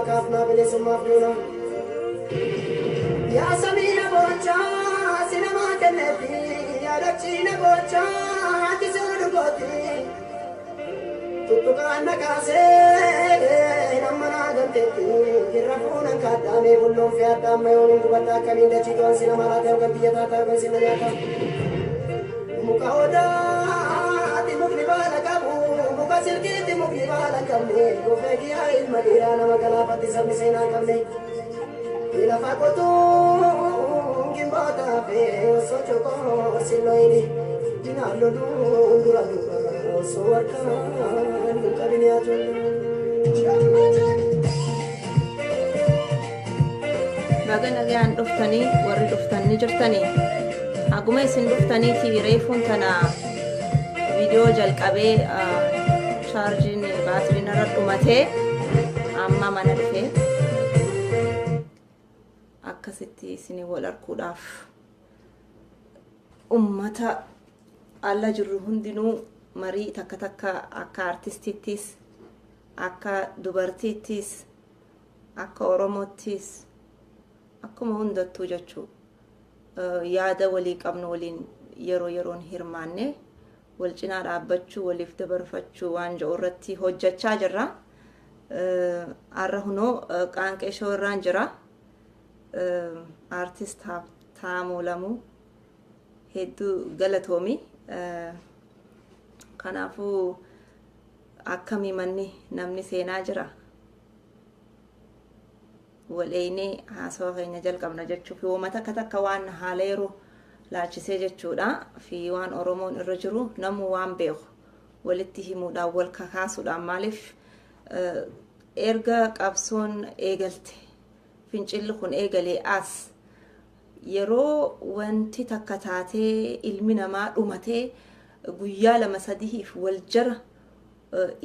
kaafnaa bilisummaaf duuna yaa samiina boochaa sinamaa kenneefi yaa dachina boochaa ati suudhu gooti tuttuqaan nakaasee nammanaa gamteetti irra fuunan kaaddaamee bulloon fi addaamma yooniin gubataa akkamiin dachii to'an sinamaa laatee hogan biyyataa ta'ugan sinna nyaata muka odaati mukni baala qabu muka silkiitti mukni baala qabne gofee giyyaa ilma dhiiraa nama galaafatti sabni seenaa qabne lafa qotuu gimbootaa fi sochokoo silloyini dinaa loluu dura dura osoo harkaan hin qabin baga nagaan dhuftanii warri dhuftanii jirtanii aguma isin dhuftanii fi reefuun kana viidiyoo jalqabee chaarjiin baatiriin irra dhumatee amma mana dhufee akkasitti isin wal arkuudhaaf ummata alla jirru hundinuu marii takka takka akka artistiittis akka dubartiittis akka oromoottis akkuma hundattuu jechuu yaada walii qabnu waliin yeroo yeroon hirmaanne wal cinaa dhaabbachuu waliif dabarfachuu waan jedhu irratti hojjechaa jirra. Har'a hunoo qaanqee shoo irraan jira. Artist Habtaamuu Lamuu hedduu galatoomi. Kanaafuu akkamii manni namni seenaa jira. Waleeyne haasawaa keenya jalqabna jechuuf uummata takka waan haala yeroo laachisee jechuudha fi waan Oromoon irra jiru namu waan beeku walitti himuudhaan wal kakaasuudhaan maaliif erga qabsoon eegalte fincilli kun eegalee as yeroo wanti takka taatee ilmi namaa dhumatee guyyaa lama sadiif wal jara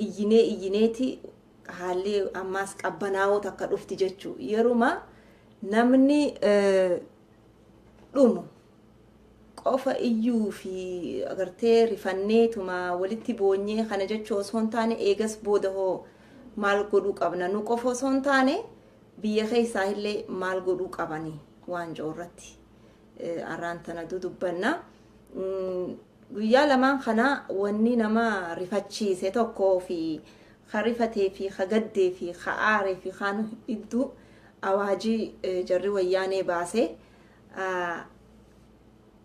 iyyineeti haalli ammaas qabbanaa'oo takka dhufti jechuu yeruma namni dhumu qofa iyyuu fi agartee rifanneetuma walitti boonyee kana jechuu osoo hin taane eegas booda hoo maal godhuu qabna nu qofa osoo hin taane biyya keessaa illee maal godhuu qabanii waan joorratti arraan tana dudubbanna guyyaa lamaan kana wanni nama rifachiise tokkoo fi kharifatee fi khagaddee fi kha'aaree fi khaan idduu awaajii jarri wayyaanee baase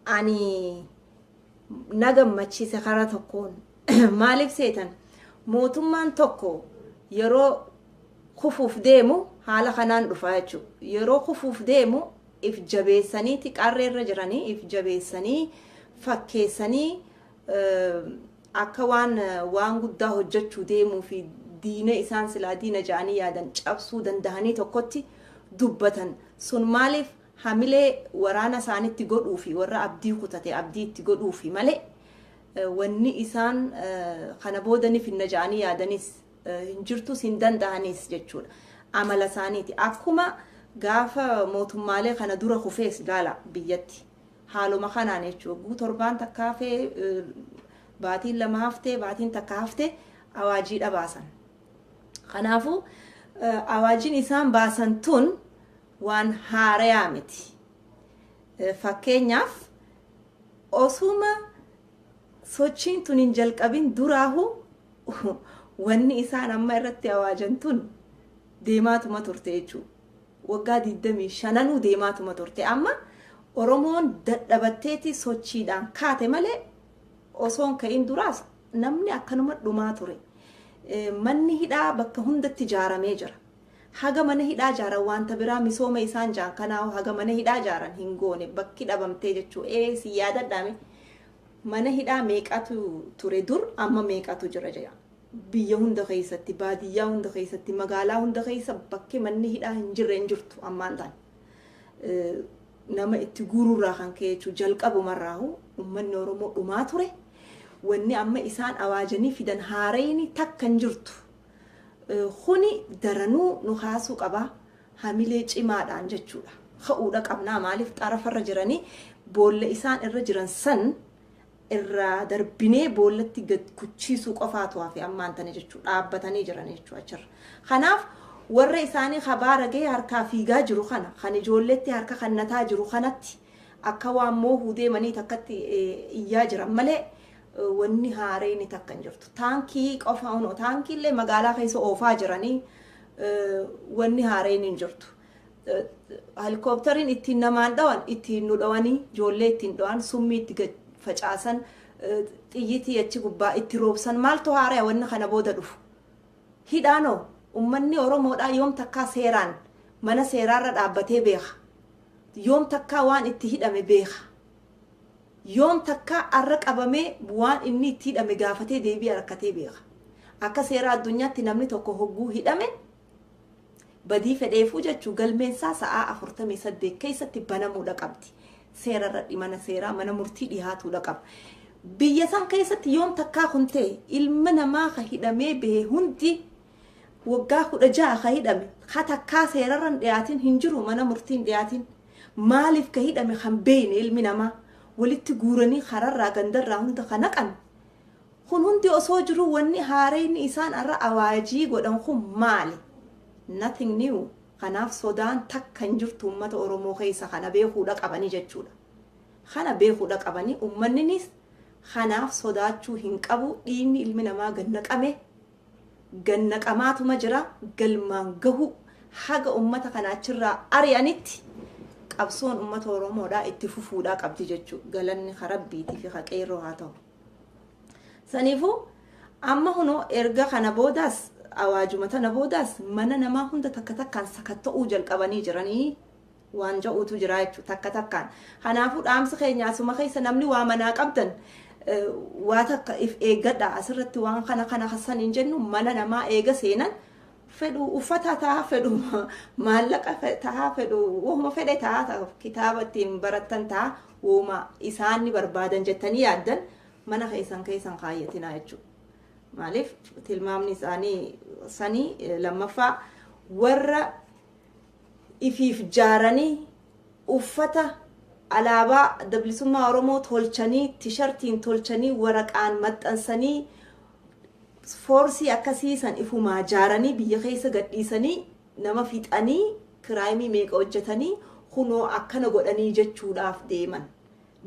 ani nagammachiise karaa tokkoon maaliif seetan mootummaan tokko yeroo kufuuf deemu haala kanaan dhufa jechuudha yeroo kufuuf deemu if jabeessaniiti qarreerra jiranii if jabeessanii fakkeessanii akka waan guddaa hojjechuu deemuu fi diina isaan silaa diina ja'anii yaadan cabsuu dandahanii tokkotti dubbatan sun maaliif hamilee waraana isaanitti godhuu fi warra abdii kutate abdii itti godhuu fi malee wanni isaan kana boodanii finna ja'anii yaadanis hin jirtus hin dandahanis jechuudha amala isaaniiti akkuma gaafa mootummaalee kana dura kufees gaala biyyatti haaluma kanaan jechuudha torbaan takka hafee baatiin lama haftee baatiin takka haftee awaajii baasan kanaafuu awaajiin isaan baasan tun waan haarayaa miti fakkeenyaaf osuma sochiin tun hin jalqabin duraahu wanni isaan amma irratti awaajan tun deemaatuma turte jechuudha waggaa 25 deemaatuma turte amma Oromoon dadhabatteeti sochiidhaan kaate malee osoon ka'in duraas namni akkanuma dhumaa ture manni hidhaa bakka hundatti ijaaramee jira haga mana hidhaa jaaran wanta biraa misooma isaan jaan kanaahu haga mana hidhaa jaaran hin goone bakki dhabamtee jechuu si yaadadhaame mana hidhaa meeqatu ture dur amma meeqatu jira jaya biyya hunda keessatti baadiyyaa hunda keessatti magaalaa hunda keessa bakki manni hidhaa hin jirre hin jirtu ammaan ta'an nama itti guururraa kan ka'e jechuu jalqabumarraahu ummanni Oromoo dhumaa ture wanni amma isaan awaajanii fidan haarayni takka hin jirtu kuni daranuu nu haasuu qaba hamilee cimaadhaan jechuudha ka'uudha qabnaa maaliif xarafarra jiranii boolla isaan irra jiran san irra darbinee boollatti gad kuchiisuu qofaatu hafe ammaan tane jechuudha dhaabbatanii jiran jechuudha achirra kanaaf warra isaanii habaara gee harkaa fiigaa jiru kana kan ijoolleetti harka kannataa jiru kanatti akka waan moohuu deemanii takkatti iyyaa jiran malee wanni haareen takka hin jirtu. Taankii qofa unoo taankiillee magaalaa keessa oofaa jiranii wanni haareen hin jirtu. Helikooppitariin ittiin namaan dhawan ittiin nu dhawanii ijoollee ittiin dhawan summii itti facaasan xiyyitii achi gubbaa itti roobsan maaltu haaree wanni kana booda dhufu. Hidhaanoo ummanni Oromoodhaa yoom takkaa seeraan mana seeraarra dhaabbatee beeka. Yoom takkaa waan itti hidhame beeka. Yoom takkaa arra qabamee waan inni itti hidhame gaafatee deebii harkatee beeka. Akka seera addunyaatti namni tokko hogguu hidhame badii fedheefuu jechuu galmeensaa sa'aa 48 keessatti banamuudha qabdi. Seerarra mana seeraa mana murtii dhihaatuudha qaba. Biyya san keessatti yoom takkaa kun ta'e ilma namaa ka hidhamee bahe hundi waggaa 16 ka hidhame ka takkaa seerarran dhiyaatin hin jiru mana murtiin dhiyaatin. Maaliif ka hidhame kan beeyne ilmi namaa walitti guuranii kararraa gandarraa hunda ka naqan. Kun hundi osoo jiru wanni haareen isaan irra awaajii godhan kun maali? Nothing new. Kanaaf sodaan takka hin jirtu uummata Oromoo keessa kana beekuudha qabanii jechuudha. Kana beekuudha qabanii uummanninis kanaaf sodaachuu hin qabu. Dhiigni ilmi namaa gannaqamaatuma jira galmaan gahu haga uummata kanaachirraa ari'anitti qabsoon uummata Oromoodhaa itti fufuudhaa qabdi jechuudha. Galanni Rabbiitii fi qeerroo haa ta'u. Saniifuu amma hunoo erga kana boodaas awaajuma tana boodaas mana namaa hunda takka takkaan sakatta'uu jalqabanii jiranii waan ja'uutu jira jechuudha takka takkaan. Kanaafuu dhaamsi keenyaasuma keessa namni waa manaa qabdan waa takka if eeggadha asirratti waan kana hasan hin jennu mana namaa eega seenan fedhu uffata ta'a fedhu maallaqa ta'a fedhu wahuma fedhe ta'a kitaaba ittiin barattan ta'a wuma isaanni barbaadan jettanii yaaddan mana keessan kaayyatinaa jechuudha. Maaliif tilmaamni isaanii sanii lammaffaa warra ifiif jaaranii uffata alaabaa dablisummaa Oromoo tolchanii tishartiin tolchanii waraqaan maxxansanii foorsii akkasiisan ifumaa jaaranii biyya keessa gadhiisanii nama fixanii kiraayimii meeqa hojjetanii kunoo akkana godhanii jechuudhaaf deeman.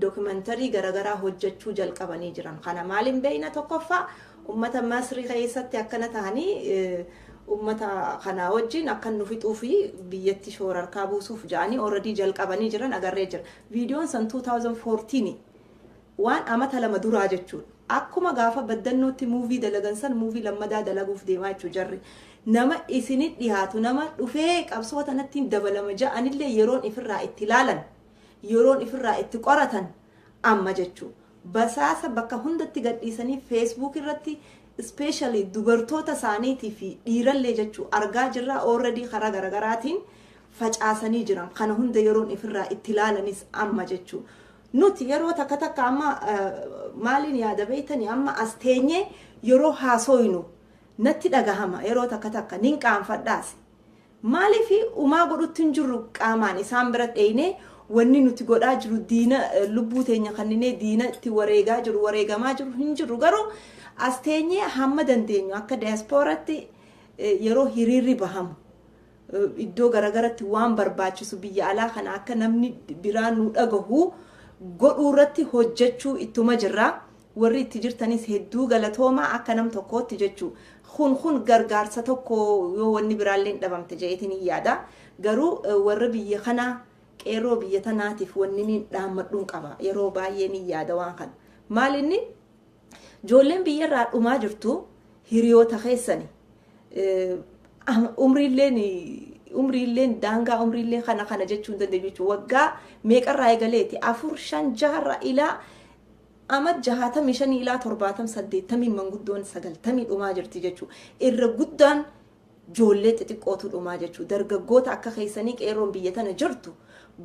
Dookumentarii garagaraa hojjechuu jalqabanii jiran. Kana maaliin beeyna tokkoffaa ummata Masrii keessatti akkana ta'anii ummata kana wajjin akka nu fixuu fi biyyatti shoorarkaa buusuuf ja'anii already jalqabanii jiran agarree jira. Viidiyoon san 2014 waan amata lama duraa jechuudha. Akkuma gaafa baddannootti muuvii dalagan san muuvii lammadaa dalaguuf deemaa jechuu jarri. Nama isinit dhiyaatu nama dhufee qabsoo tanatti dabalama ja'anillee yeroon ifirraa itti ilaalan yeroon ifirraa itti qoratan amma jechuudha. Basaasa bakka hundatti gadhiisanii Facebook irratti especially dubartoota isaaniitii fi dhiirallee jechuu argaa jirra already karaa garagaraatiin facaasanii jiran kana hunda yeroon ifirraa itti ilaalanis amma jechuu. Nuti yeroo takka takka amma maaliin yaada beeytanii amma as teenyee yeroo haasoynu natti dhagahama yeroo takka takka nin qaanfadhaas. Maaliif umaa godhutti hin jirru qaamaan isaan bira dheeyne wanni nuti godhaa jiru diina lubbuu teenya kannine diina itti wareegaa jiru wareegamaa jiru hin jiru garuu as teenyee hamma dandeenyu akka diasporaatti yeroo hiriirri bahamu iddoo garagaratti waan barbaachisu biyya alaa kana akka namni biraan nu dhagahu godhuu irratti hojjechuu ittuma jirra. Warri itti jirtanis hedduu galatoomaa akka nam tokkootti jechuu kun gargaarsa tokko yoo wanni biraallee dhabamte jeetiin yaada garuu warra biyya kanaa qeerroo biyya tanaatiif wanni ni dhaammadhuun qaba yeroo baay'ee ni yaada waan kana maalinni ijoolleen biyyarraa dhumaa jirtu hiriyoota keessani umriilleen daangaa umriillee kana jechuun dandeenyu jechuudha waggaa meeqarraa eegaleeti 4 5 6 ilaa ama 65 ilaa 70 manguddoon 90 dhumaa jirti jechuudha irra guddaan ijoollee xixiqqootu dhumaa jechuudha dargaggoota akka keessanii qeerroon biyya tana jirtu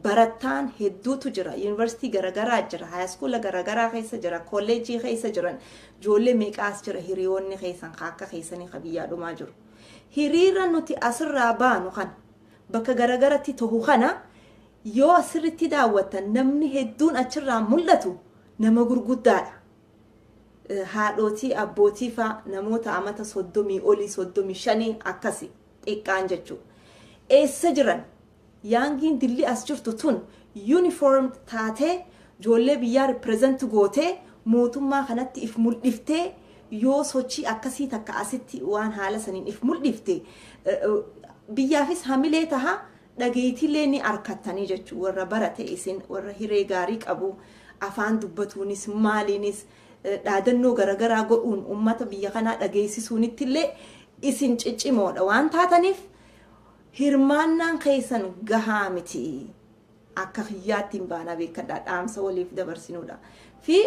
barataan hedduutu jira yuunivarsiitii garagaraa jira haayiskoolii garagaraa keessa jira kolleejii keessa jiran ijoollee meeqaas jira hiriyoonni keessan akka keessanii qabiyyaa dhumaa jiru hiriira nuti asirraa baanu kan bakka garagaratti ta'u kana yoo asirratti daawwatan namni hedduun achirraa mul'atu nama gurguddaadha. Haadhotii abbootii fa namoota amata 30 olii 35 akkasi xiqqaan jechuu eessa jiran yaangiin dilli as jirtu tun uniform taatee ijoollee biyyaa represent gootee mootummaa kanatti if mul'iftee yoo sochii akkasii takka asitti waan haala saniin if mul'ifte biyyaafis hamilee taha dhageettiilee ni arkattanii jechuu warra barate isin warra hiree gaarii qabu afaan dubbatuunis maaliinis dhaadannoo garagaraa godhuun ummata biyya kanaa dhageessisuunittillee isin ciccimoodha waan taataniif hirmaannaan keessan gahaa miti akka hiyyaattiin baana beekadhaa dhaamsa waliif dabarsinuudha fi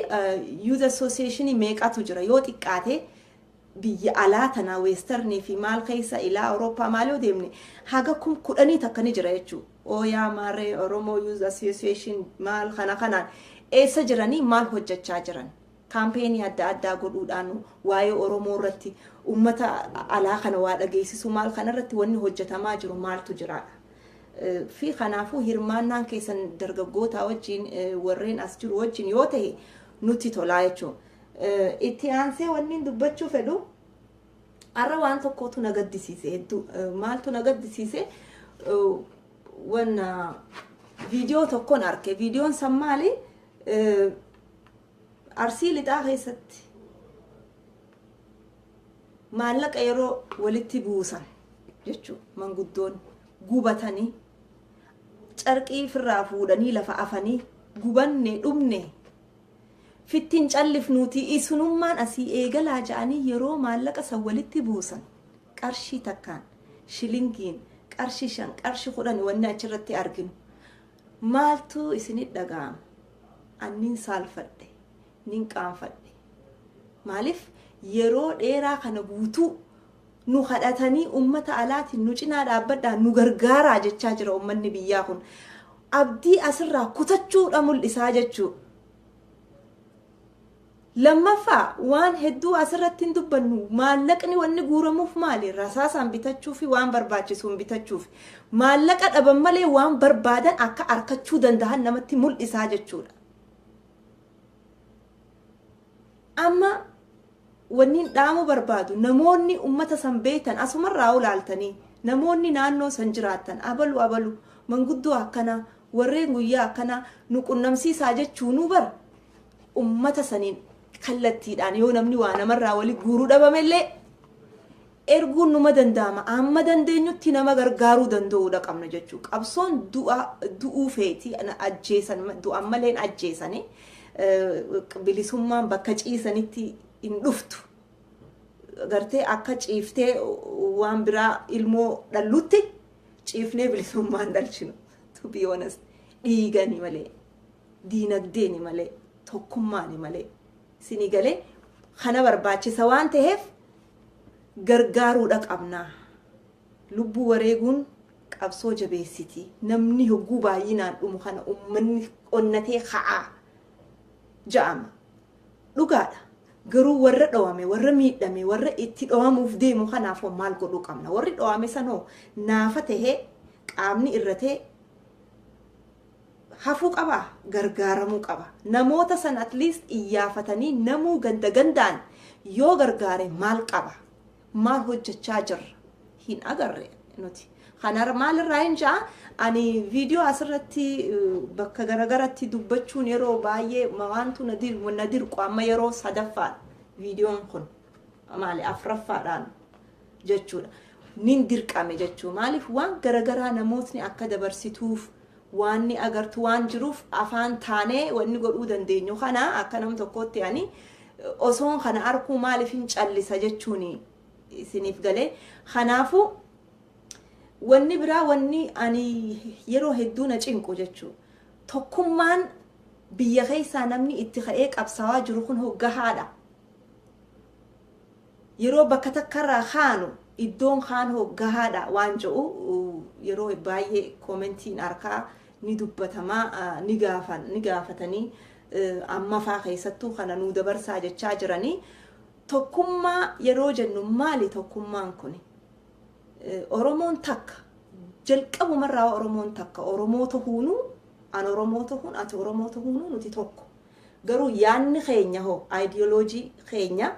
youth association meeqatu jira yoo xiqqaate biyya alaa tanaa weesternii fi maal keessa ilaa Awurooppaa maal yoo deemne haga 10 takkanii jira jechuu ooyaa maaree Oromoo youth association maal kanaan eessa jiranii maal hojjechaa jiran kaampeenii adda addaa godhuudhaan waa'ee Oromoo irratti ummata alaa kana waa dhageessisu maal kanarratti wanni hojjetamaa jiru maaltu jira fi kanaafuu hirmaannaan keessan dargaggoota wajjin warreen as jiru wajjin yoo ta'e nuti tolaa jechuun itti aansee wanni dubbachuu fedhu arra waan tokkotu na gaddisiise hedduu maaltu na gaddisiise wanna viidiyoo tokkoon arke viidiyoon san maali arsii lixaa keessatti maallaqa yeroo walitti buusan jechuun manguddoon gubatanii carqii firraa fuudhanii lafa afanii gubanne dhumne fittiin callifnuuti isunummaan asii eegalaa ja'anii yeroo maallaqa san walitti buusan qarshii takkaan shilingiin qarshii 5 qarshii 10 wanni achirratti arginu maaltu isinit dhaga'ama annin saalfadhe nin qaanfadhe maaliif yeroo dheeraa kana guutuu nu hadhatanii ummata alaatiin nu cinaa dhaabbadhaa nu gargaaraa jechaa jira ummanni biyyaa kun abdii asirraa kutachuudha mul'isaa jechuu lammaffaa waan hedduu asirratti hin dubbannu maallaqni wanni guuramuuf maali rasaasaan bitachuufi waan barbaachisuun bitachuufi maallaqa dhaban malee waan barbaadan akka arkachuu danda'an namatti mul'isaa jechuudha amma wanni dhaamu barbaadu namoonni ummata san beekan asumarraa ulaaltanii namoonni naannoo san jiraatan abalu manguddoo akkana warreen guyyaa akkana nu qunnamsiisaa jechuu nu bar ummata saniin kallattiidhaan yoo namni waa namarraa wali guuruu dhabamellee erguun numa danda'ama amma dandeenyutti nama gargaaruu danda'uudha qabna jechuu qabsoon du'uu feeti ajjeesan du'an malee ajjeesanii bilisummaan bakka ciisanitti in dhuftu gartee akka ciiftee waan biraa ilmoo dhallutti ciifnee bilisummaan dhalchinu to be honest dhiigani malee diinagdeeni malee tokkummaani malee sini galee kana barbaachisa waan ta'eef gargaaruudha qabna lubbuu wareeguun qabsoo jabeessiti namni hogguu baay'inaan dhumu kana ummanni onnatee ka'aa ja'ama dhugaadha garuu warra dhawame warra miidhame warra itti dhawamuuf deemu kanaaf maal godhuu qabna warri dhawame sanoo naafa tahee qaamni irratee hafuu qaba gargaaramuu qaba namoota san at least iyyafatanii namuu gandaan yoo gargaare maal qaba maal hojjechaa jirra hin agarre nuti kanar maal irraa hin jaa ani viidiyoo asirratti bakka garagaratti dubbachuun yeroo baay'ee waantu nadir qaama yeroo sadaffaa viidiyoon kun maali afraffaadhaan jechuudha nin dirqame jechuu maaliif waan garagaraa namootni akka dabarsituuf waan ni agartu waan jiruuf afaan taanee wanni godhuu dandeenyu kana akka nam tokkotti ani osoon kana arkuu maaliif hin callisa jechuun isiniif galee kanaafu wanni biraa wanni ani yeroo hedduu na cinqu jechuu tokkummaan biyya keessaa namni itti ka'ee qabsaawaa jiru kun hoggahaadha yeroo bakka takkarraa kaanu iddoon kaan hoggahaadha waan jedhu yeroo baay'ee komentiin arkaa ni dubbatamaa ni gaafatanii amma faa keessattuu kana nu dabarsaa jechaa jiranii tokkummaa yeroo jennu maali tokkummaan kuni Oromoon takka jalqabumarraa Oromoon takka Oromoo ta'uunu an Oromoo ta'uun ati Oromoo ta'uunu nuti tokko garuu yaanni keenya hoo ideoloojii keenya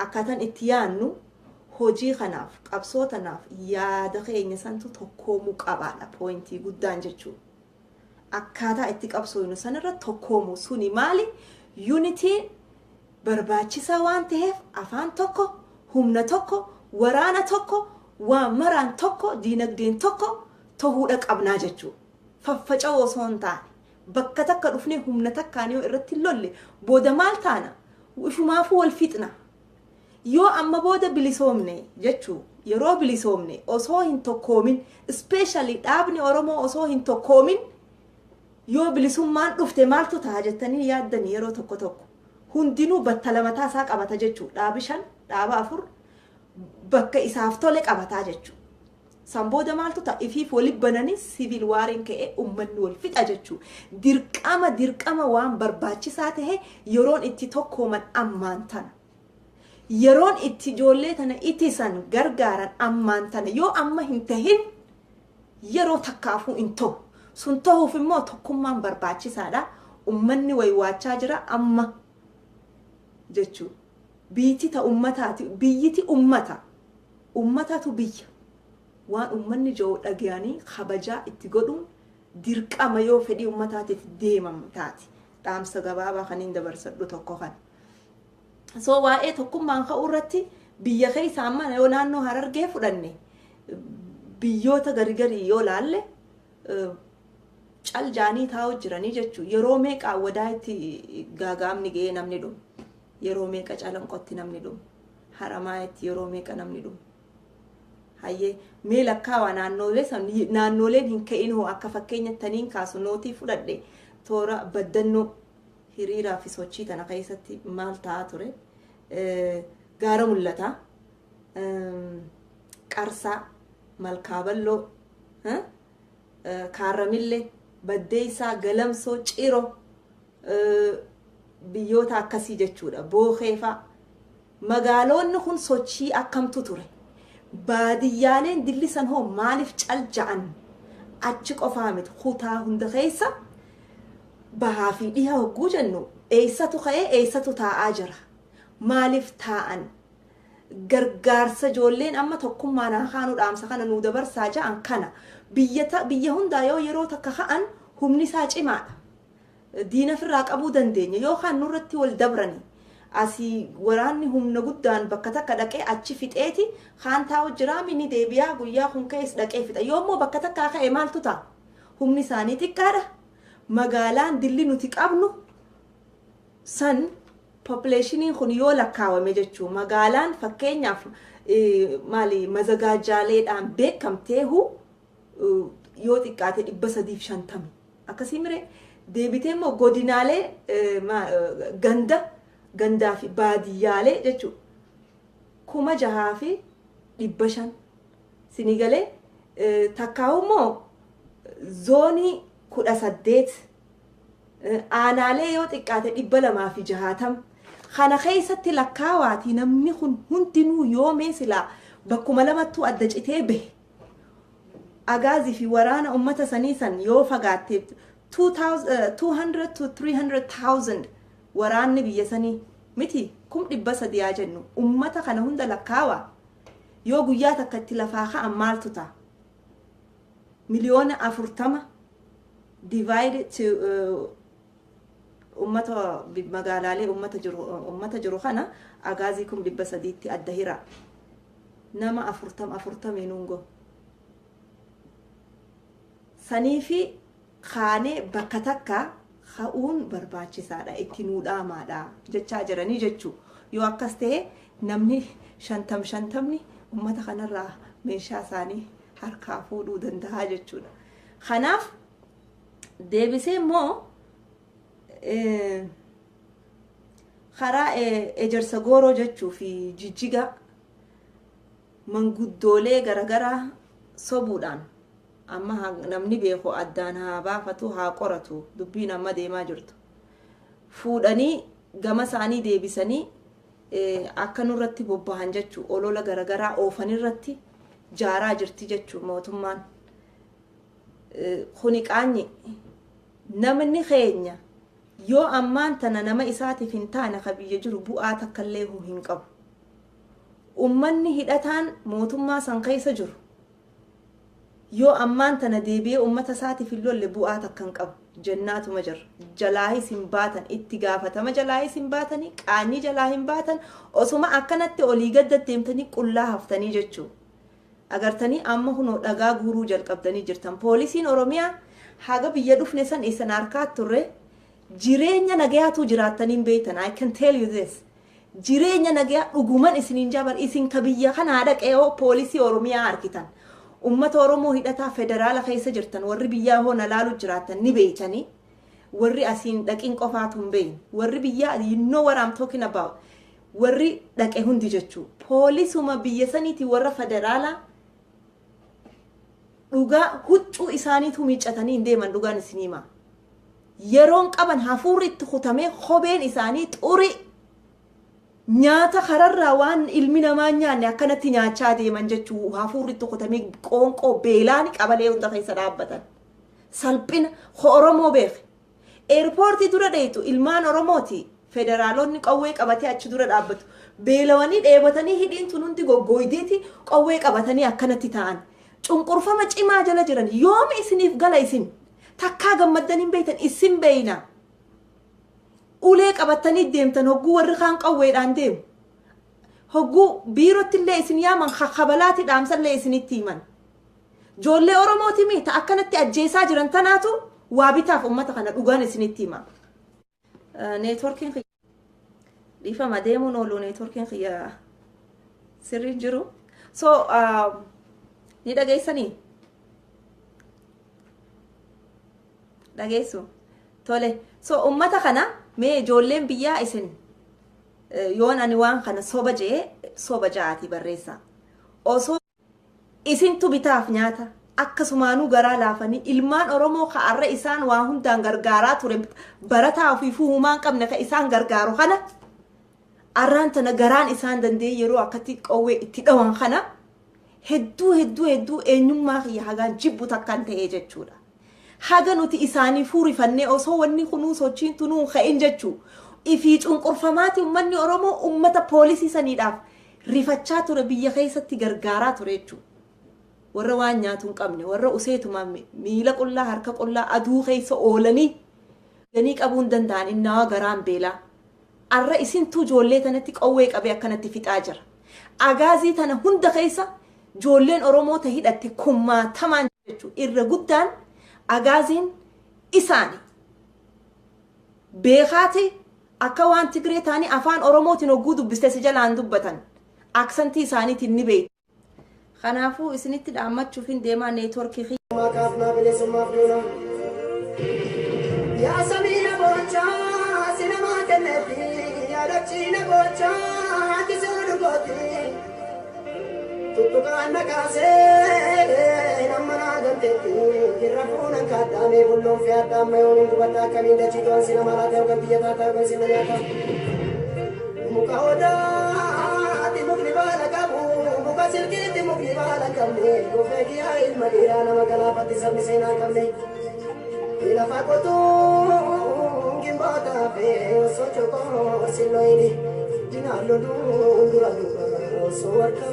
akkatan itti yaannu hojii kanaaf qabsoo tanaaf yaada keenya santu tokkoomuu qabaadha poointii guddaan jechuudha. Akkaataa itti qabsoofnu sanarra tokkoomuu suni maali? Unity barbaachisaa waan ta'eef afaan tokko, humna tokko, waraana tokko, waan maraan tokko, diinagdeen tokko ta'uudha qabnaa jechuudha. Faffaca'uu osoo hin taane bakka takka dhufnee humna takkaan yoo irratti lolle booda maal taana? Ifumaafuu wal fixna. Yoo amma booda bilisoomne jechuu yeroo bilisoomne osoo hin tokkoomin, especially dhaabni Oromoo osoo hin tokkoomin yoo bilisummaan dhufte maaltu ta'a jettanii yaaddanii yeroo tokko tokko hundinuu battala mataa isaa qabata jechuu. Dhaabi 5, dhaaba 4 bakka isaaf tole qabataa jechuu. San booda maaltu ta'a? Ifiif walitti bananii siviil waariin ka'ee uummanni wal fixa jechuu. Dirqama waan barbaachisaa ta'e yeroon itti tokkooman ammaan tana. Yeroon itti ijoollee tana itisan gargaaran ammaan tana. Yoo amma hin tahin yeroo takkaafuu hin ta'u. Sun ta'uuf immoo tokkummaan barbaachisaadha. Uummanni waywaachaa jira amma jechuu. Biyyiti ta ummataati, biyyiti ummata. Ummatatu biyya. Waan uummanni joo dhagayanii kabajaa itti godhuun dirqama yoo fedhii ummataatiif deemamu taati. Dhaamsa gabaabaa kan hin dabarsadhu tokko kan. So waa'ee tokkummaan ka'uu irratti biyya keessa amma yoo naannoo Harargee fudhanne biyyoota garigarii yoo laalle caljaanii taa'u jiranii jechuudha. Yeroo meeqa wadaa itti gaagaamni ga'ee namni dhumu. Yeroo meeqa calanqotti namni dhumu. Haramaa itti yeroo meeqa namni dhumu. Hayyee mee lakkaawaa naannoleen hin ka'in hoo akka fakkeenyattaniin kaasu nootii fudhadhe toora baddannoo hiriiraa fi sochii tana keessatti maal ta'aa ture? Gaara mul'ataa, Qarsaa, Malkaaballoo, Kaarramillee, Baddeessaa, Galamsoo, Ciroo biyyoota akkasii jechuudha. Bookeefaa magaalonni kun sochii akkamtu ture? Baadiyyaaleen dillisan hoo maaliif calja'an? Achi qofaa miti kutaa hunda keessa bahaa fi dhiha hogguu jennu eessatu ka'ee eessatu taa'aa jira? Maaliif taa'an? Gargaarsa ijoolleen amma tokkummaan haanuu dhaamsa kana nuu dabarsaa ja'an kana biyya hundaa yoo yeroo takka ka'an humni isaa cimaadha. Diina firraa qabuu dandeenya yookaan nurratti wal dabrani. Asii waraanni humna guddaan bakka takka dhaqee achi fixeeti kaan taa'u jira mini deebiyaa guyyaa kun ka'es dhaqee fixa. Yoo immoo bakka takkaa ka'e maaltu ta'a? Humni isaanii xiqqaadha. Magaalaan dilli nuti qabnu san populationiin kun yoo lakkaawame jechuu magaalaan fakkeenyaaf maali mazagaajaaleedhaan beekamteehu yoo xiqqaate 350 akkasii miree deebitee immoo godinaalee gandaa fi baadiyyaalee jechuu 6,500 sinigalee takkaawu immoo zoonii 18 aanaalee yoo xiqqaate 260 kana keessatti lakkaawaati namni kun hundinuu yoomee silaa bakkuma lamattuu adda citee bahe agaazii fi waraana ummata sanii san yoo fagaatteef 200 to 300,000 waraanni biyya sanii miti 300 yaa jennu ummata kana hunda lakkaawaa yoo guyyaa takka itti lafaa ka'an maaltu ta'a? Miliyoona 40 divided to ummata magaalaalee ummata jiru kana agaazii 300tti adda hira nama 40 nungo sanii fi kaanee bakka takka ka'uun barbaachisaadha itti nuudhaamaadha jechaa jiranii jechuu. Yoo akkas ta'e namni 50 ummata kanarraa meeshaa isaanii harkaa fuudhuu danda'a jechuudha. Kanaaf deebisee immoo karaa ejersa gooroo jechuu fi jijjiga manguddoolee garagaraa sobuudhaan amma namni beeku addaan haa baafatu haa qoratu dubbiin amma deemaa jirtu fuudhanii gama isaanii deebisanii akka nurratti bobbahan jechuu olola garagaraa oofanirratti jaaraa jirti jechuu mootummaan. Kuni qaanyi namni keenya yoo ammaan tana nama isaatiif hin taane ka biyya jiru bu'aa takkallee hin qabu. ummanni hidhataan mootummaa san keessa jiru yoo ammaan tana deebi'ee ummata isaatiif hin lolle bu'aa takkan qabu jennaatuma jira. Jalaahis hin baatan itti gaafatama jalaahis hin baatanii qaanii jalaa hin baatan osuma akkanatti olii gadda deemtanii qullaa haftanii jechuu agartanii amma hunoo dhagaa guuruu jalqabdanii jirtan. Poolisiin Oromiyaa haga biyya dhufne san isin harkaa turre jireenya nagayaatu jiraataniin beeytan. I can tell you this. Jireenya nagayaa dhuguman isiniin jabar isin ka biyya kanaa dhaqee poolisii Oromiyaa harkitan. Ummata Oromoo hidhataa federaala keessa jirtan warri biyyaa hoona laalu jiraatan ni beeytanii warri asiin dhaqiin qofaatu hin beeyin warri biyyaa you know what I'm talking about warri dhaqe hundi jechuu poolisuma biyya saniiti warra federaala dhugaa huccuu isaaniitu miiccatanii hin deeman dhugaan isiniima yeroon qaban hafuurri itti kutamee kopheen isaanii xurii nyaata kararraa waan ilmi namaa nyaanne akkanatti nyaachaa deeman jechuu hafuurri itti kutamee qoonqoo beelaani qabalee hunda keessa dhaabbatan salphina Oromoo beek eerpoortii dura dheetu ilmaan Oromooti federaalonni qawwee qabatee achi dura dhaabbatu beelawanii dheebatanii hidhiin tun hundi goggooydeeti qawwee qabatanii akkanatti ta'an cunqurfama cimaa jala jiran yoom isiniif gala isin takkaa gammaddanii beeytan isin beeyna ulee qabatanii deemtan hogguu warri kaan qawweedhaan deemu hogguu biirootti illee isin yaaman kabalaati dhaamsallee isinitti himan joollee Oromooti miti akkanatti ajjeesaa jiran tanaatu waa bitaaf ummata kana dhugaan isinitti hima. Neetworkiin dhiifama deemuun oolu neetworkiin kiyya sirrii jiru so ni dhageessanii dhageessu tole so ummata kana mee ijoolleen biyyaa isin yoon ani waan kana soba ja'aati barreessa osoo isintu bitaaf nyaata akkasumaanuu garaa laafanii ilmaan Oromoo ka'arra isaan waa hundaan gargaaraa ture barataa ofii fuumaan qabne ka isaan gargaaru kana arraan tana garaan isaan dandee yeroo akkatti qawwee itti dhawan kana hedduu eenyummaa kiyya hagaan jibbu takkaan ta'ee jechuudha. Haga nuti isaanii fuurifannee osoo wanni kunuu sochiin tunuu ka'in jechuu ifii cunqurfamaati ummanni Oromoo ummata poolisii saniidhaaf rifachaa ture biyya keessatti gargaaraa ture jechuu warra waan nyaatu hin qabne warra useetuma miila qullaa harka qullaa aduu keessa oolanii ganii qabuun danda'an innaa garaan beelaa arra isintu ijoollee tanatti qawwee qabee akkanatti fixaa jira agaazii tana hunda keessa ijoolleen Oromoo ta hidhatte kumaatamaan jechuu irra guddaan agaaziin isaani beekaati akka waan Tigree taanii afaan Oromootiin hogguu dubbiste si jalaan dubbatan aksantii isaaniitiin ni beeku. Kanaafuu isinitti dhaammachuuf hin deemaa neetworkii ما كافنا بلسما فينا يا سمينا بوچا سينما كنتي يا رچينا بوچا تسون بوتي تطقا نكاسه نمنا دنتي كرفونا كادامي بولون في ادام يوم بتا كمين دچي تو سينما لا تو كبيتا تا كسينما يا مكاودا تمغني بالا كابو مكاسل كيتي مغني بالا كمني وفيكي هاي المدينه انا مكلا فتي سمي سينا كمني الى فاكوتو gimbata pe socho ko siloini dinalo dura dura so warka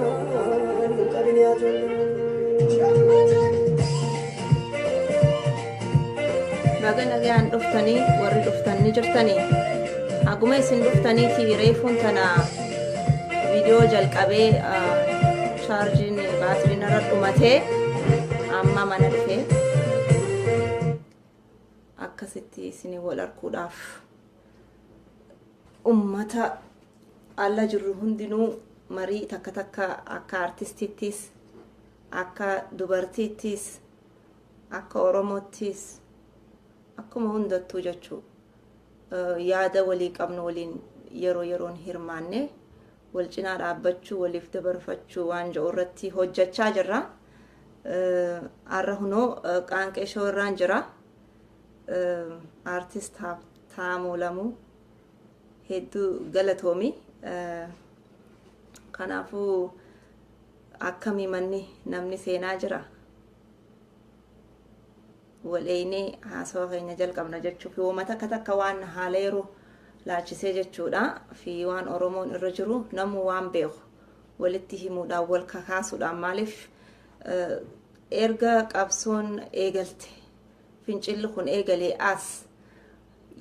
kabini ajun baga nagaan dhuftanii warri dhuftanii jirtanii aguma isin dhuftanii fi reefuun tana viidiyoo jalqabee chaarjiin baatiriin irra dhumatee amma mana dhufee akkasitti isin wal arkuudhaaf ummata alla jirru hundinuu marii takka takka akka artistittis akka dubartittis akka Oromoottis akkuma hundattuu jechuu yaada walii qabnu waliin yeroo yeroon hirmaanne wal cinaa dhaabbachuu waliif dabarfachuu waan jedhu irratti hojjechaa jirra. Arra hunoo qaanqee shoo irraan jira. Artist Habtaamuu Lamuu hedduu galatoomi. Kanaafuu akkamii manni namni seenaa jira. Waleeyne haasawaa keenya jalqabna jechuuf uummata takka waan haaleeru laachisee jechuudha fi waan Oromoon irra jiru namu waan beeku walitti himuudhaan wal kakaasuudhaan maaliif erga qabsoon eegalte fincilli kun eegalee as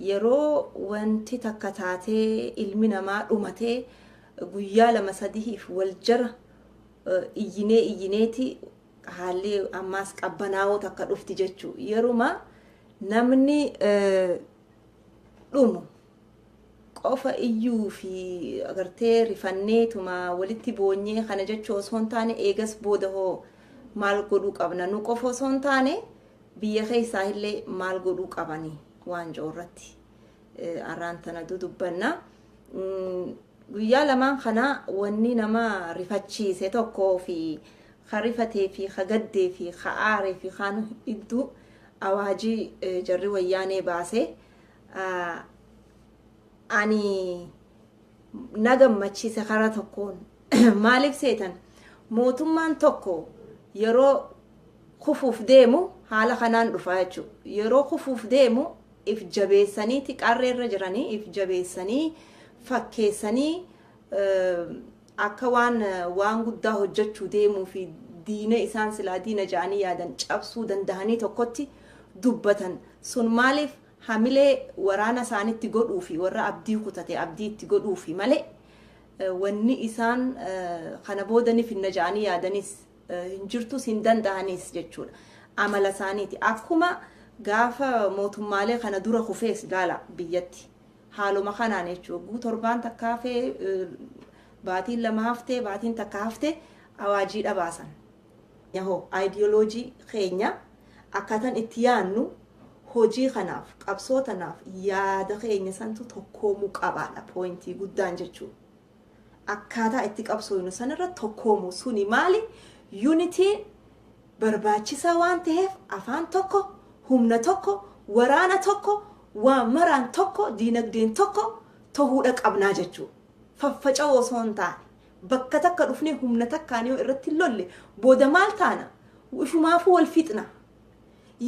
yeroo wanti takka taatee ilmi namaa dhumatee guyyaa 2-3 wal jara iyyineeti haalli ammaas qabbanaa'oo takka dhufti jechuu yeruma namni dhumu qofa iyyuu fi agartee rifanneetuma walitti boonyee kana jechuu osoo hin taane eegas booda hoo maal godhuu qabna nu qofa osoo hin taane biyya keessaa illee maal godhuu qabanii waan joorratti arraan tana dubbanna guyyaa lamaan kana wanni nama rifachiise tokkoo fi kharifatee fi khagaddee fi kha'aaree fi khaan idduu awaajii jarri wayyaanee baase ani nagammachiise karaa tokkoon maaliif seetan mootummaan tokko yeroo kufuuf deemu haala kanaan dhufa jechuudha yeroo kufuuf deemu if jabeessaniiti qarreerra jiranii if jabeessanii fakkeessanii akka waan guddaa hojjechuu deemuu fi diina isaan silaa diina ja'anii yaadan cabsuu dandahanii tokkotti dubbatan sun maaliif hamilee waraana isaanitti godhuu fi warra abdii kutate abdii itti godhuu fi malee wanni isaan kana boodanii finna ja'anii yaadanis hin jirtus hin dandahanis jechuudha amala isaaniiti akkuma gaafa mootummaalee kana dura kufees gaala biyyatti haaluma kanaan jechuudha torbaan takka hafee baatiin 2 haftee baatiin takka haftee awaajii dhabaasan yahoo ideoloojii keenya akkatan itti yaannu hojii kanaaf qabsoo tanaaf yaada keenya santu tokkoomuu qabaadha poointii guddaan jechuudha akkaataa itti qabsooynu sanarra tokkoomuu suni maali unity barbaachisaa waan ta'eef afaan tokko humna tokko waraana tokko waan maraan tokko diinagdeen tokko ta'uudha qabnaa jechuudha faffaca'oo osoo hin taane bakka takka dhufnee humna takkaan yoo irratti lolle booda maal taana ifumaafuu wal fixna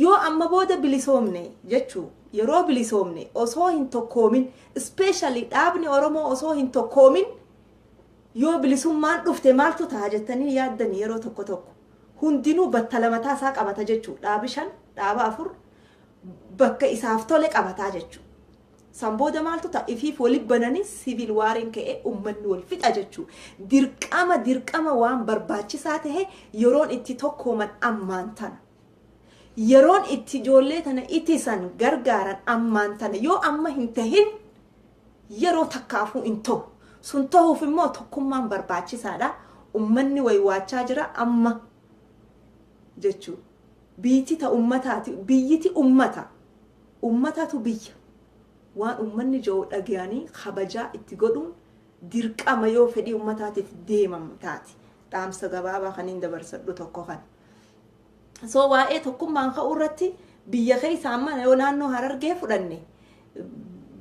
yoo amma booda bilisoomne jechuu yeroo bilisoomne osoo hin tokkoomin especially dhaabni Oromoo osoo hin tokkoomin yoo bilisummaan dhufte maaltu ta'a jettanii yaaddan yeroo tokko hundinuu battala mataa isaa qabata jechuu dhaabi 5 dhaaba 4 bakka isaaf tole qabataa jechuu san booda maaltu ta'a ifiif walitti bananii siviil waariin ka'ee ummanni wal fixa jechuu dirqama waan barbaachisaa ta'e yeroon itti tokkooman ammaan tana yeroon itti ijoollee tana itisan gargaaran ammaan tana yoo amma hin tahin yeroo takkaafuu hin ta'u sun ta'uuf immoo tokkummaan barbaachisaadha ummanni waywaachaa jira amma jechuu biyyiti ta ummataati biyyiti ummatatu biyya waan ummanni joo dhagayanii kabajaa itti godhuun dirqama yoo fedhii ummataatiif deemam taati dhaamsa gabaabaa kan hin dabarsadhu tokko kan so waa'ee tokkummaan ka'uu irratti biyya keessa amma yoo naannoo Harargee fudhanne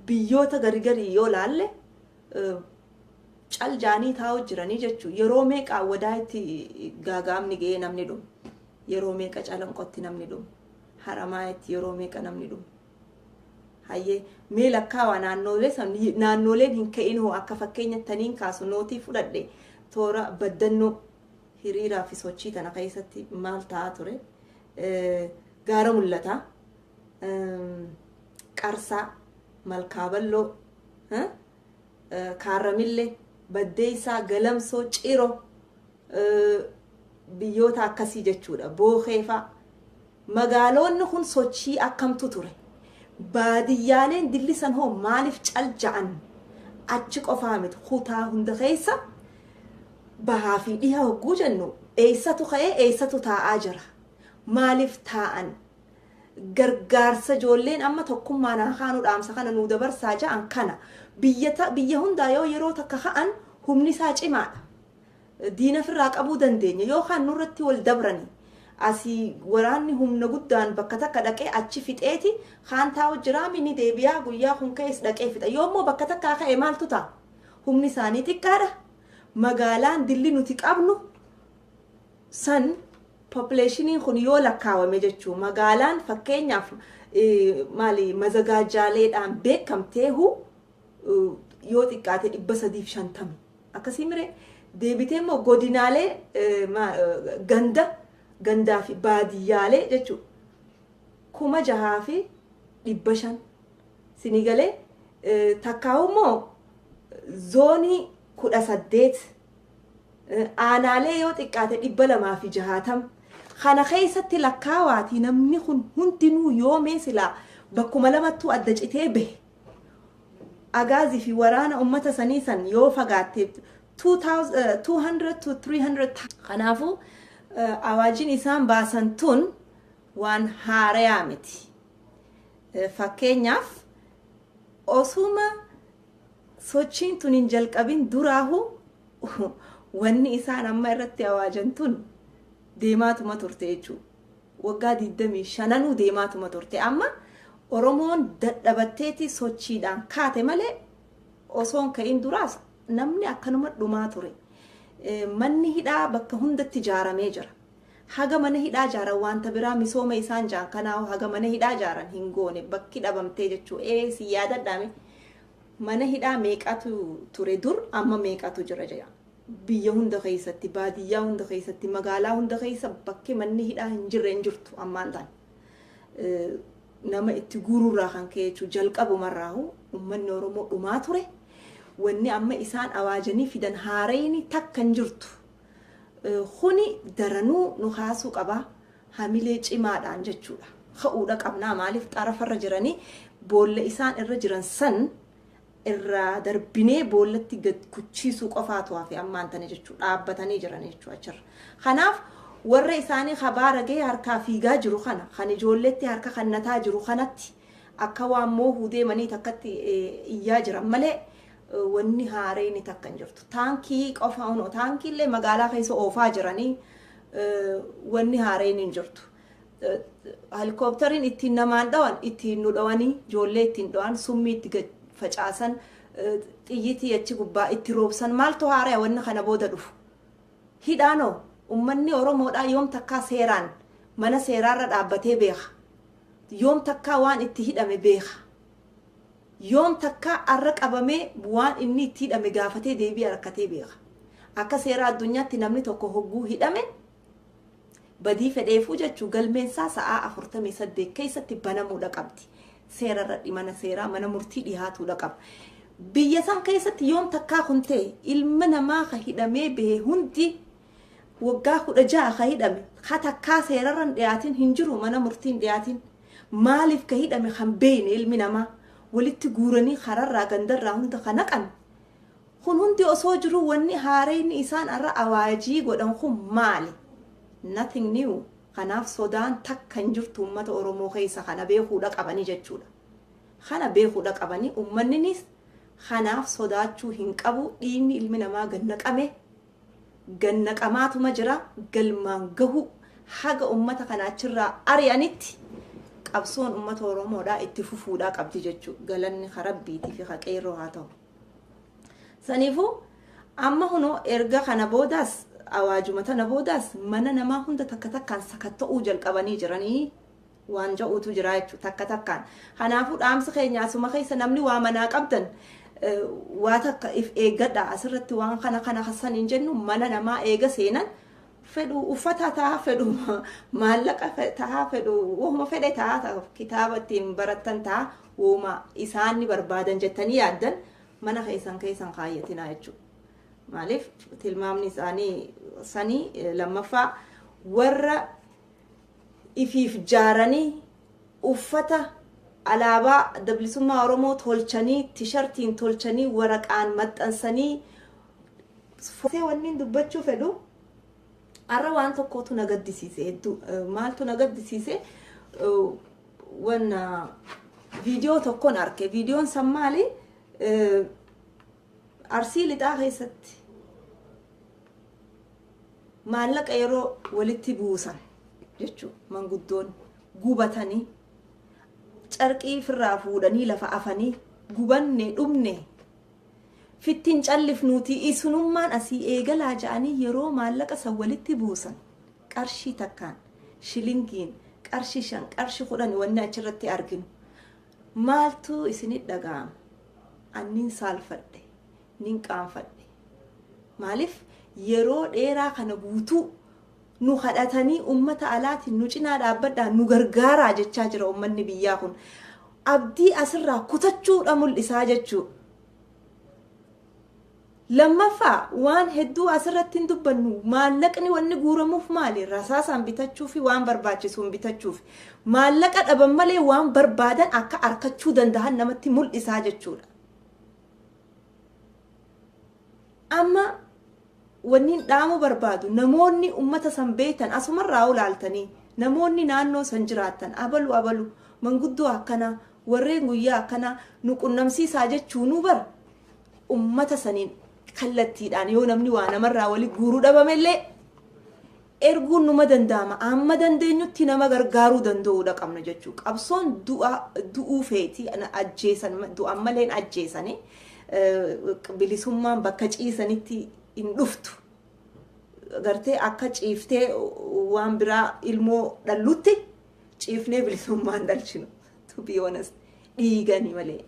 biyyoota garigarii yoo laalle caljaanii taa'u jiranii jechuu yeroo meeqa wadaa itti gaagaamni ga'ee namni dhumu yeroo meeqa calanqotti namni dhumu haramaa itti yeroo meeqa namni dhumu hayyee mee lakkaawaa naannoleen hin ka'in hoo akka fakkeenyattaniin kaasu nootii fudhadhe toora baddannoo hiriiraa fi sochii tana keessatti maal ta'aa ture gaara mul'ata qarsaa malkaaballoo kaarramillee baddeessaa galamsoo ciro biyyoota akkasii jechuudha bookeefaa magaalonni kun sochii akkamtu ture baadiyyaaleen dillisan hoo maaliif calja'an achi qofaa miti kutaa hunda keessa bahaa fi dhiha hogguu jennu eessatu ka'ee eessatu taa'aa jira maaliif taa'an gargaarsa ijoolleen amma tokkummaan haanuu dhaamsa kana nuu dabarsaa ja'an kana biyya hundaa yoo yeroo takka ka'an humni isaa cimaadha diina firraa qabuu dandeenya yookaan nurratti wal dabrani asii waraanni humna guddaan bakka takka dhaqee achi fixeeti kaan taa'u jira mini deebiyaa guyyaa kun ka'es dhaqee fixa yoommoo bakka takkaa ka'e maaltu ta'a humni isaanii xiqqaadha magaalaan dilli nuti qabnu san populationiin kun yoo lakkaawame jechuu magaalaan fakkeenyaaf maali mazagaajaaleedhaan beekamteehu yoo xiqqaate 350 akkasii mire deebitee immoo godinaalee gandaa fi baadiyyaalee jechuudha 6,500 sinii galee takkaa'u immoo zoonii 18 aanaalee yoo xiqqaate 260 kana keessatti lakkaawaatii namni kun hundinuu yoomee silaa bakkuma lamattuu adda citee bahe agaazii fi waraana ummata sanii san yoo fagaatte 200 to 300 kanaafuu awaajiin isaan baasan tun waan haarayaa miti fakkeenyaaf osuma sochiin tun hin jalqabin duraahu wanni isaan amma irratti awaajan tun deemaatuma turte jechuudha waggaa 25 deemaatuma turte amma Oromoon dadhabatteeti sochiidhaan kaate malee osoon ka'in duraas namni akkanuma dhumaa ture manni hidhaa bakka hundatti ijaaramee jira haga mana hidhaa ijaaran wanta biraa misooma isaan jaan kanaahu haga mana hidhaa ijaaran hin goone bakki dhabamtee jechuudha si yaadadhaame mana hidhaa meeqatu ture dur amma meeqatu jira jaya biyya hunda keessatti baadiyyaa hunda keessatti magaalaa hunda keessa bakki manni hidhaa hin jirre hin jirtu ammaan ta'an nama itti guururraa kan ka'e jechuudha jalqabumarraahu uummanni Oromoo dhumaa ture wanni amma isaan awaajanii fidan haarayni takka hin jirtu kuni daranuu nu kaasuu qaba hamilee cimaadhaan jechuudha ka'uudha qabnaa maaliif xarafarra jiranii boolla isaan irra jiran san irraa darbinee boollatti gad kuchiisuu qofaatu hafe ammaan tana jechuudha dhaabbatanii jiran jechuudha achirra kanaaf warra isaanii habaara ga'ee harkaa fiigaa jiru kana kan ijoolleetti harka kannataa jiru kanatti akka waan moohuu deemanii takkatti iyyaa jiran malee wanni haarayni takka hin jirtu taankii qofa unoo taankiillee magaalaa keessa oofaa jiranii wanni haarayni hin jirtu helikooppitariin ittiin namaan dhawan ittiin nu dhawanii ijoollee ittiin dhawan summii itti gad facaasan xiyyitii achi gubbaa itti roobsan maaltu haaraya wanni kana booda dhufu hidhaanoo ummanni Oromoodhaa yoom takkaa seeraan mana seeraarra dhaabbatee beeka yoom takkaa waan itti hidhame beeka yoom takkaa arra qabamee waan inni itti hidhame gaafatee deebii harkatee beeka akka seera addunyaatti namni tokko hogguu hidhame badii fedheefuu jechuu galmeensaa sa'aa 48 keessatti banamuudha qabdi seerarra mana seeraa mana murtii dhihaatuudha qaba biyya san keessatti yoom takkaa kun ta'e ilma namaa ka hidhamee bahe hundi waggaa 16 ka hidhame ka takkaa seerarran dhiyaatin hin jiru mana murtiin dhiyaatin maaliif ka hidhame kan beeyne ilmi namaa walitti guuranii kararraa gandarraa hunda ka naqan kun hundi osoo jiru wanni haarayni isaan arra awaajii godhan kun maali nothing new kanaaf sodaan takka hin jirtu ummata Oromoo keessa kana beekuudha qabanii jechuudha kana beekuudha qabanii ummanninis kanaaf sodaachuu hin qabu dhiigni ilmi namaa gannaqamaatuma jira galmaan gahu haga ummata kanaachirraa ari'anitti qabsoon ummata Oromoodhaa itti fufuudhaa qabdi jechuudha galanni rabbiitii fi qeerroo haa ta'u saniifuu amma hunoo erga kana boodaas awaajuma tana boodaas mana namaa hunda takka takkaan sakatta'uu jalqabanii jiranii waan ja'uutu jira jechuudha takka takkaan kanaafuu dhaamsa keenyaasuma keessa namni waa manaa qabdan waa takka if eeggadha asirratti waan kana hasan hin jennu mana namaa eega seenan fedhu uffata taa fedhu maallaqa taa fedhu wahuma fedhe taa kitaaba ittiin barattan taa wuma isaanni barbaadan jettanii yaaddan mana keessan kaayyatinaa jechuudha maaliif tilmaamni isaanii sanii lammaffaa warra ifiif jaaranii uffata alaabaa dablisummaa Oromoo tolchanii tishartiin tolchanii waraqaan maxxansanii wanni dubbachuu fedhu arra waan tokkotu nagaddisiise hedduu maaltu nagaddisiise wanna viidiyoo tokkoon arke viidiyoon san maali arsii lixaa keessatti maallaqa yeroo walitti buusan jechuudha manguddoon gubatanii carqii firraa fuudhanii lafa afanii gubanne dhumne fittiin callifnuuti isunummaan asii eegalaa ja'anii yeroo maallaqa san walitti buusan qarshii takkaan shilingiin qarshii 5 qarshii 10 wanni achirratti arginu maaltu isinit dhaga'ama anniin saalfadhe nin qaanfadhe maaliif yeroo dheeraa kana guutuu nu kadhatanii ummata alaatiin nu cinaa dhaabbadhaa nu gargaaraa jechaa jira ummanni biyyaa kun. Abdii asirraa kutachuudha mul'isaa jechuu. Lammaffaa waan hedduu asirratti hin dubbannu maallaqni wanni guuramuuf maali? Rasaasaan bitachuufi waan barbaachisuun bitachuufi. Maallaqa dhaban malee waan barbaadan akka arkachuu danda'an namatti mul'isaa jechuudha. Amma wanni dhaamu barbaadu namoonni ummata san beekan asumarraa ulaaltanii namoonni naannoo san jiraatan abalu manguddoo akkana warreen guyyaa akkana nu qunnamsiisaa jechuu nu bar ummata saniin kallattiidhaan yoo namni waa namarraa wali guuruu dhabamellee erguun numa danda'ama amma dandeenyutti nama gargaaruu danda'uudha qabna jechuu. Qabsoon du'uu feeti ajjeesan du'an malee ajjeesanii bilisummaan bakka ciisanitti hin dhuftu. Gartee akka ciiftee waan biraa ilmoo dhallutti ciifnee bilisummaan dhalchinu. To be honest, dhiigani malee,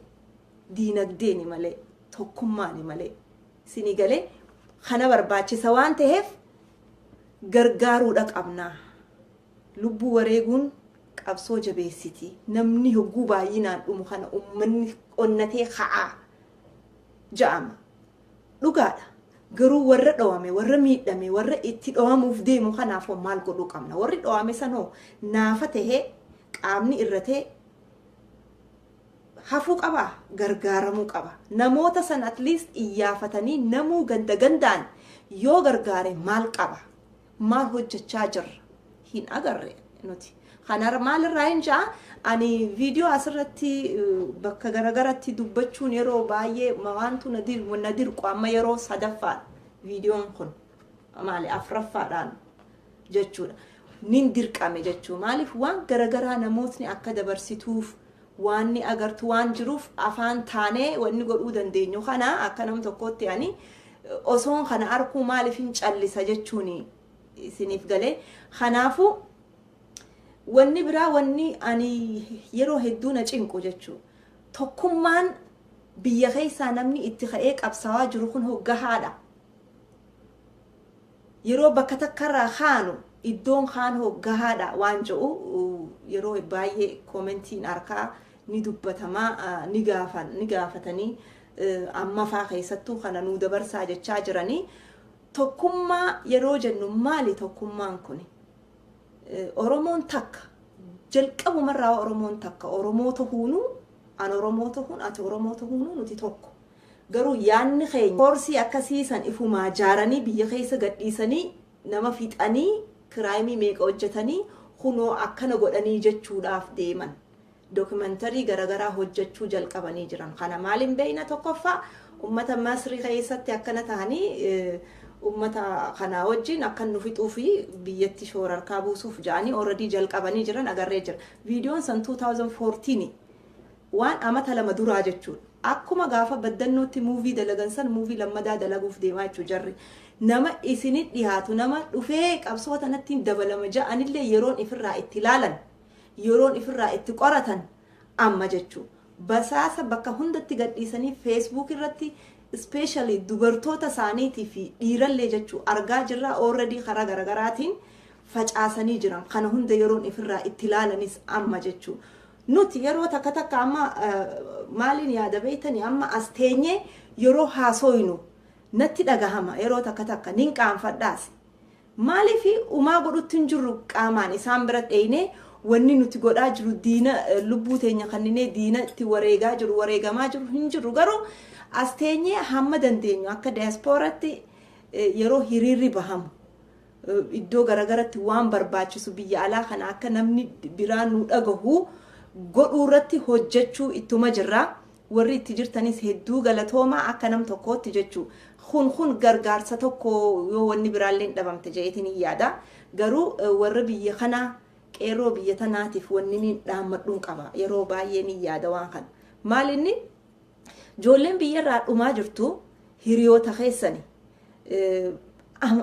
diinagdeeni malee, tokkummaani malee. Sini galee kana barbaachisa waan ta'eef gargaaruudha qabna. Lubbuu wareeguun qabsoo jabeessiti. Namni hogguu baay'inaan dhumu kana ummanni onnatee ka'aa ja'ama. Dhugaadha. Garuu warra dhawame, warra miidhame, warra itti dhawamuuf deemu kanaaf maal godhuu qabna? Warri dhawame sanoo naafa tahee qaamni irratee hafuu qaba, gargaaramuu qaba. Namoota san at least iyyafatanii namuu gandaan yoo gargaare maal qaba? Maal hojjechaa jirra? Hin agarre nuti. Kanaaf maalirraa hin jaa ani viidiyoo asirratti bakka garagaratti dubbachuun yeroo baay'ee waantu nadir qaama yeroo sadaffaa viidiyoon kun maali afraffaadhaan jechuudha. Nin dirqame jechuu maaliif waan garagaraa namootni akka dabarsituuf waan ni agartu waan jiruuf afaan taanee wanni godhuu dandeenyu kana akka nam tokkotti ani osoon kana arkuu maaliif hin callisa jechuun isiniif galee. Kanaafuu wanni biraa wanni ani yeroo hedduu na cinqu jechuu tokkummaan biyya keessaa namni itti ka'ee qabsawaa jiru kun hoggahaadha. Yeroo bakka takkarraa kaanu iddoon kaan hoggahaadha waan jedhu yeroo baay'ee koomentiin harkaa ni dubbatamaa ni gaafatanii amma faa keessattuu kana nuu dabarsaa jechaa jiranii. Tokkummaa yeroo jennu maali tokkummaan kuni? Oromoon takka jalqabumarraa Oromoon takka Oromoota huunuu an Oromoota huun ati Oromoota huunuu nuti tokko. Garuu yaanni keenya koorsii akkasiisan ifumaa jaaranii biyya keessa gadhiisanii nama fixanii kiraayimii meeqa hojjetanii hunoo akkana godhanii jechuudhaaf deeman. Dookumentarii garagaraa hojjechuu jalqabanii jiran. Kana maaliin beeyna tokkoffaa ummata Masrii keessatti akkana ta'anii ummata kana wajjin akka nu fixuu fi biyyatti shoorarkaa buusuuf ja'anii already jalqabanii jiran agarree jira. Viidiyoon san 2014 waan amata lama duraa jechuudha. Akkuma gaafa baddannootti muuvii dalagan san muuvii lammadaa dalaguuf deemaa jechuu jarri. Nama isinit dhiyaatu nama dhufee qabsoota natti dabalama ja'anillee yeroon ifirraa itti ilaalan yeroon ifirraa itti qoratan amma jechuu. Basaasa bakka hundatti gadhiisanii Facebook irratti especially dubartoota isaaniitii fi dhiirallee jechuu argaa jirra already karaa garagaraatiin facaasanii jiran. Kana hunda yeroon ifirraa itti ilaalanis amma jechuu. Nuti yeroo takka amma maaliin yaada beeytanii amma as teenyee yeroo haasoynu natti dhagahama yeroo takka nin qaanfadhaas. Maaliif umaa godhutti hin jirru qaamaan isaan bira dheeyne wanni nuti godhaa jiru diina lubbuu teenya kanninee diina itti wareegaa jiru wareegamaa jiru hin jiru. Garuu as teenyee hamma dandeenyu akka diasporaatti yeroo hiriirri bahamu iddoo garagaratti waan barbaachisu biyya alaa kana akka namni biraan nu dhagahu godhuu irratti hojjechuu ittuma jirra. Warri itti jirtanis hedduu galatoomaa akka nam tokkootti jechuu. Kun gargaarsa tokko yoo wanni biraallee dhabamte jeetiin yaada. Garuu warra biyya kanaa qeerroo biyya tanaatiif wanni ni dhaammadhuun qaba. Yeroo baay'ee ni yaada waan kana. Maalinni ijoolleen biyyarraa dhumaa jirtu hiriyoota keessani.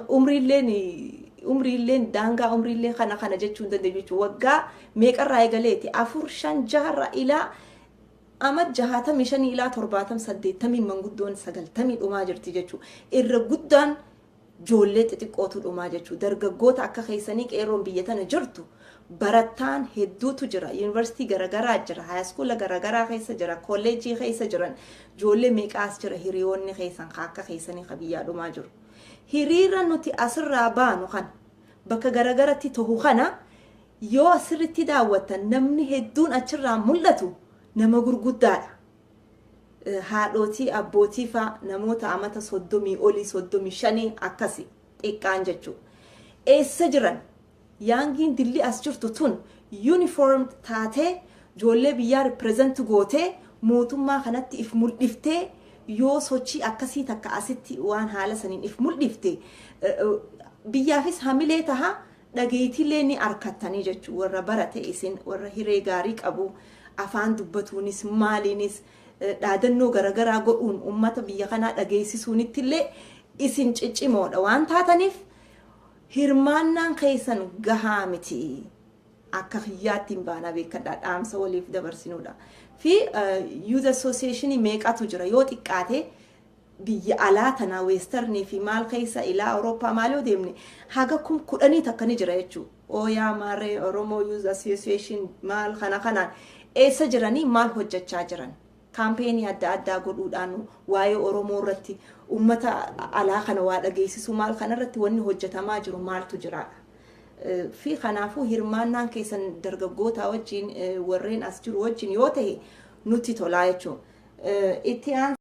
Umriilleen daangaa umriillee kana jechuun dandeenyu jechuudha. Waggaa meeqarraa eegaleeti 4, 5, 6 ilaa ama 65 ilaa 70, 80 manguddoon 90 dhumaa jirti jechuudha. Irra guddaan ijoollee xixiqqootu dhumaa jechuudha. Dargaggoota akka keessanii qeerroon biyya tana jirtu barataan hedduutu jira. Yuunivarsiitii garaagaraa jira, haayiskuula garaagaraa keessa jira, kolleejjii keessa jiran ijoollee meeqaas jira hiriyoonni keessan akka keessanii biyyaa dhumaa jiru. Hiriira nuti asirraa baanu kan bakka garaagaratti ta'u kana yoo asirratti daawwatan namni hedduun achirraa mul'atu nama gurguddaadha. Haadhotii abbootii faa namoota amata 30 olii 35 akkasi xiqqaan jechuudha. Eessa jiran yaangiin dilli as jirtu tun uniform taatee ijoollee biyyaa represent gootee mootummaa kanatti if mul'iftee yoo sochii akkasii takka asitti waan haala saniin if mul'ifte biyyaafis hamilee taha dhageettiilee ni arkattanii jechuudha. Warra barate isin warra hiree gaarii qabu afaan dubbatuunis maaliinis dhaadannoo garaagaraa godhuun ummata biyya kanaa dhageessisuunittillee isin ciccimoodha waan taataniif hirmaannaan keessan gahaa miti akka hiyyaattiin baana beekadhaa dhaamsa waliif dabarsinuudha. Fi youth association meeqatu jira yoo xiqqaate biyya alaa tanaa weestarnii fi maal keessa ilaa Awurooppaa maal yoo deemne haga 10 takkani jira jechuudha. Ooyaa maarree Oromoo youth association maal kanaan eessa jiranii maal hojjechaa jiran. Kaampeenii adda addaa godhuudhaan waa'ee Oromoo irratti ummata alaa kana waa dhageessisu maal kanarratti wanni hojjetamaa jiru maaltu jira. Fi kanaafuu hirmaannaan keessan dargaggoota wajjin warreen as jiru wajjin yoo ta'e nutti tolaa jechuudha. Itti